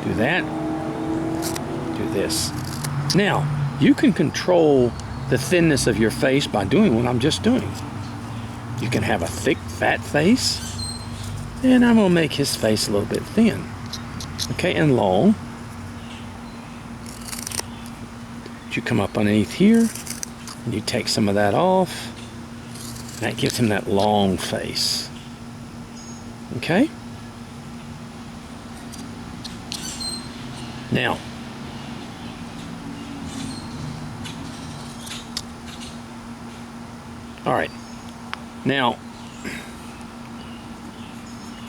Do that. Do this. Now, you can control the thinness of your face by doing what I'm just doing. You can have a thick, fat face, and I'm gonna make his face a little bit thin. Okay, and long. You come up underneath here, and you take some of that off. That gives him that long face. Okay? Now, all right. Now,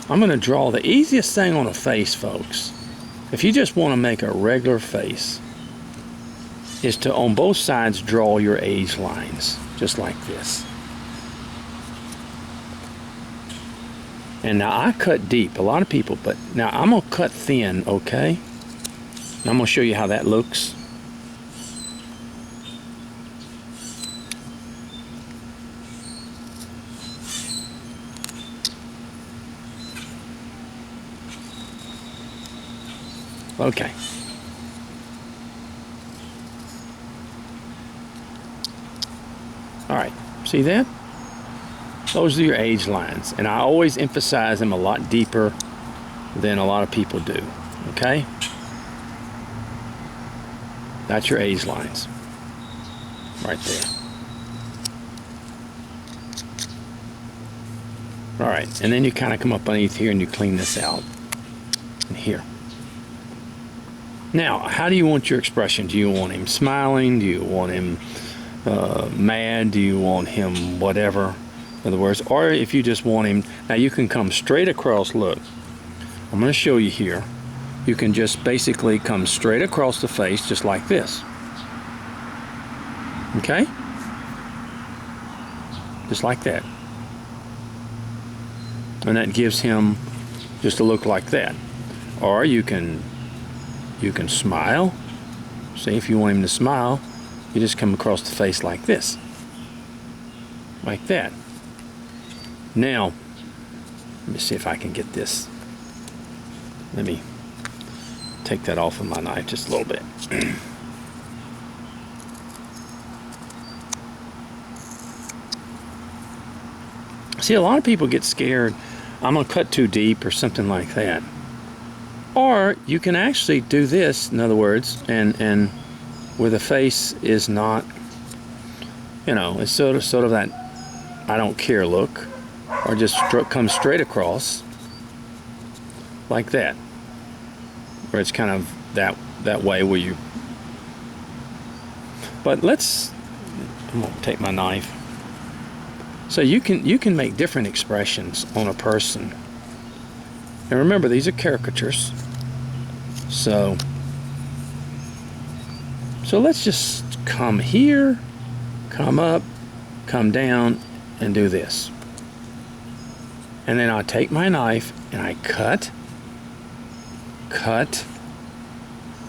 I'm going to draw the easiest thing on a face, folks. If you just want to make a regular face, is to, on both sides, draw your age lines, just like this. And now I cut deep, a lot of people, but now I'm going to cut thin, okay? And I'm going to show you how that looks. Okay. All right, see that? Those are your age lines, and I always emphasize them a lot deeper than a lot of people do, okay? That's your age lines, right there. All right, and then you kind of come up underneath here and you clean this out, and here. Now, how do you want your expression? Do you want him smiling? Do you want him mad? Do you want him whatever? In other words, or if you just want him, now you can come straight across. Look, I'm going to show you here. You can just basically come straight across the face just like this. Okay? Just like that. And that gives him just a look like that. Or you can smile. See, if you want him to smile, you just come across the face like this. Like that. Now, let me see if I can get this. Let me take that off of my knife just a little bit. See, a lot of people get scared, I'm going to cut too deep or something like that. Or you can actually do this, in other words, and where the face is not, you know, it's sort of that I don't care look, or just come straight across like that, where it's kind of that way where you. But I'm gonna take my knife. So you can make different expressions on a person. And remember, these are caricatures. So let's just come here, come up, come down, and do this. And then I'll take my knife and I cut,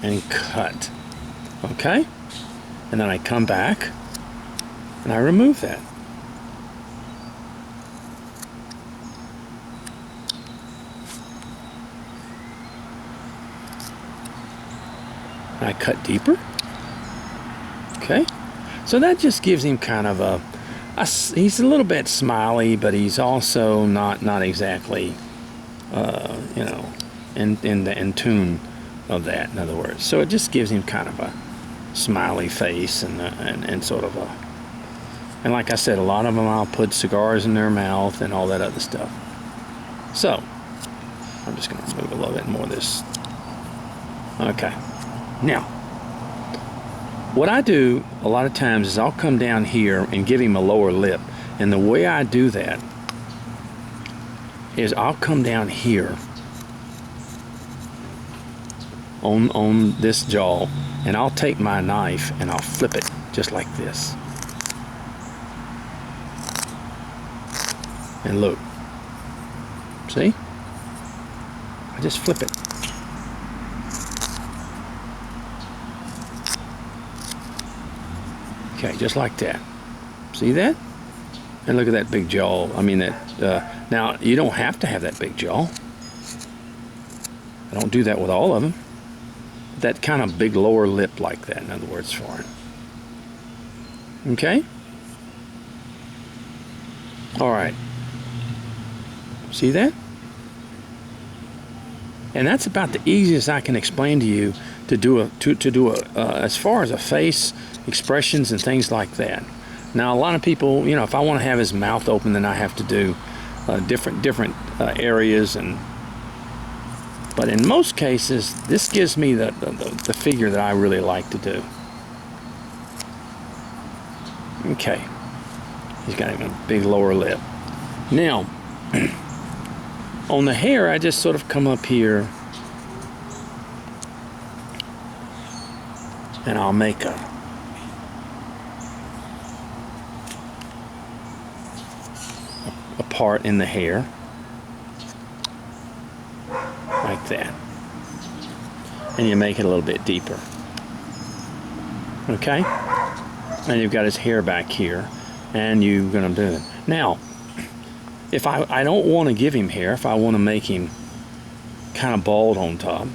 and cut. Okay? And then I come back and I remove that. I cut deeper. Okay, so that just gives him kind of he's a little bit smiley, but he's also not exactly you know, in tune of that, in other words. So it just gives him kind of a smiley face and sort of a, and like I said, a lot of them I'll put cigars in their mouth and all that other stuff. So I'm just going to remove a little bit more of this. Okay. Now, what I do a lot of times is I'll come down here and give him a lower lip. And the way I do that is I'll come down here on this jaw, and I'll take my knife and I'll flip it just like this. And look. See? I just flip it. Okay, just like that. See that? And look at that big jaw. I mean, now, you don't have to have that big jaw. I don't do that with all of them. that kind of big lower lip like that, in other words, for him. Okay? All right. See that? And that's about the easiest I can explain to you to do as far as a face, expressions, and things like that. Now, a lot of people, you know, if I want to have his mouth open, then I have to do different areas, but in most cases, this gives me the figure that I really like to do. Okay, he's got even a big lower lip. Now, on the hair, I just sort of come up here and I'll make a part in the hair like that, and you make it a little bit deeper. Okay, and you've got his hair back here, and you're gonna do it. Now, if I don't want to give him hair, if I want to make him kind of bald on top,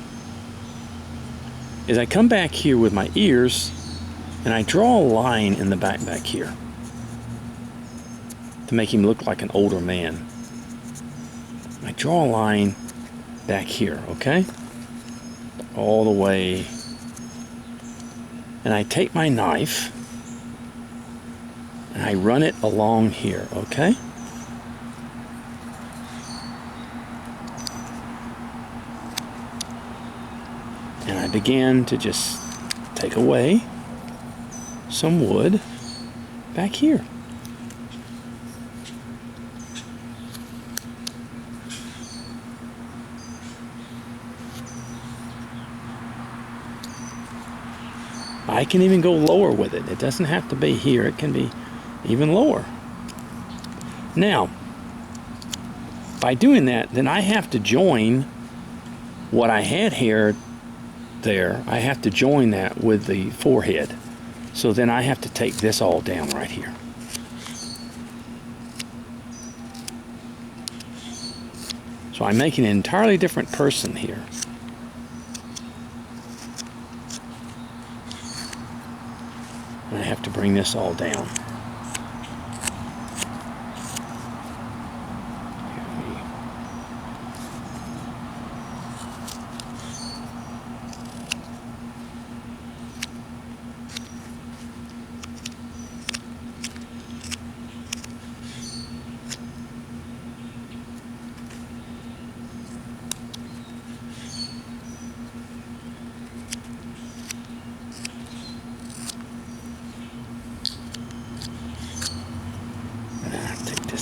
is I come back here with my ears and I draw a line in the back here to make him look like an older man. I draw a line back here, okay? All the way. And I take my knife and I run it along here, okay? And I begin to just take away some wood back here. I can even go lower with it. It doesn't have to be here. It can be even lower. Now, by doing that, then I have to join what I had here there. I have to join that with the forehead. So then I have to take this all down right here. So I'm making an entirely different person here. And I have to bring this all down.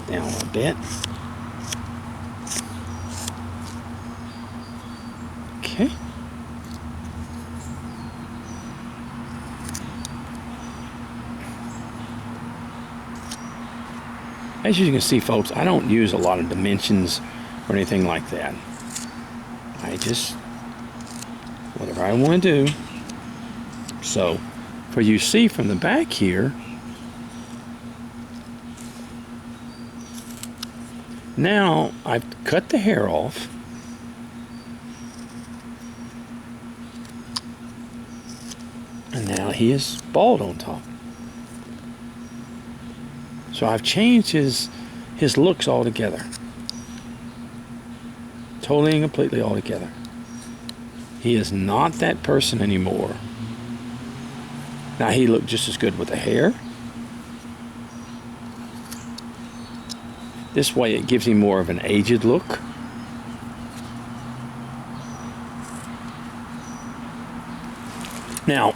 Down a little bit. Okay. As you can see, folks, I don't use a lot of dimensions or anything like that. I just, whatever I want to do. So, for you see from the back here, now I've cut the hair off, and now he is bald on top. So I've changed his looks altogether, totally and completely altogether. He is not that person anymore. Now he looked just as good with the hair. This way it gives him more of an aged look. Now,